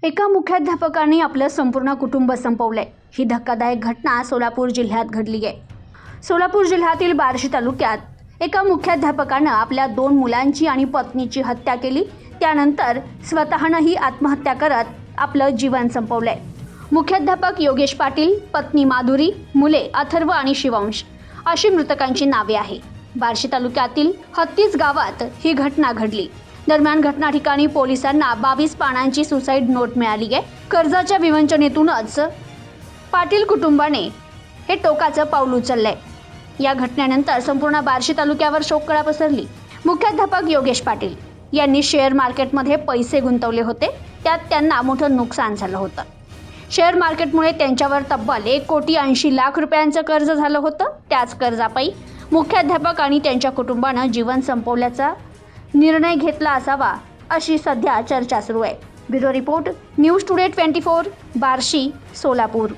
एका मुख्याध्यापकाने आपलं संपूर्ण कुटुंब संपवलंय। ही धक्कादायक घटना सोलापूर जिल्ह्यात घडली आहे। सोलापूर जिल्ह्यातील बार्शी तालुक्यात एका मुख्याध्यापकानं आपल्या 2 मुलांची आणि पत्नीची हत्या केली। त्यानंतर स्वतःनंही आत्महत्या करत आपलं जीवन संपवलंय। मुख्याध्यापक योगेश पाटील, पत्नी माधुरी, मुले अथर्व आणि शिवांश अशी मृतकांची नावे आहे। बार्शी तालुक्यातील हत्तीस गावात ही घटना घडली। दरम्यान घटना ठिकाणी पोलिसांना 22 पानांची सुसाईड नोट मिळाली आहे। कर्जाच्या विवंचनेतूनच पाटील कुटुंबाने हे टोकाचं पाऊल उचललंय। या घटनेनंतर संपूर्ण बार्शी तालुक्यावर शोककळा पसरली। मुख्याध्यापक योगेश पाटील यांनी शेअर मार्केटमध्ये पैसे गुंतवले होते, त्यात त्यांना मोठं नुकसान झालं होतं। शेअर मार्केटमुळे त्यांच्यावर तब्बल 1,80,00,000 रुपयांचं कर्ज झालं होतं। त्याच कर्जापायी मुख्याध्यापक आणि त्यांच्या कुटुंबानं जीवन संपवल्याचा निर्णय घेतला असावा, अशी सध्या चर्चा सुरू आहे। Bureau report, news today 24, Barshi, Solapur.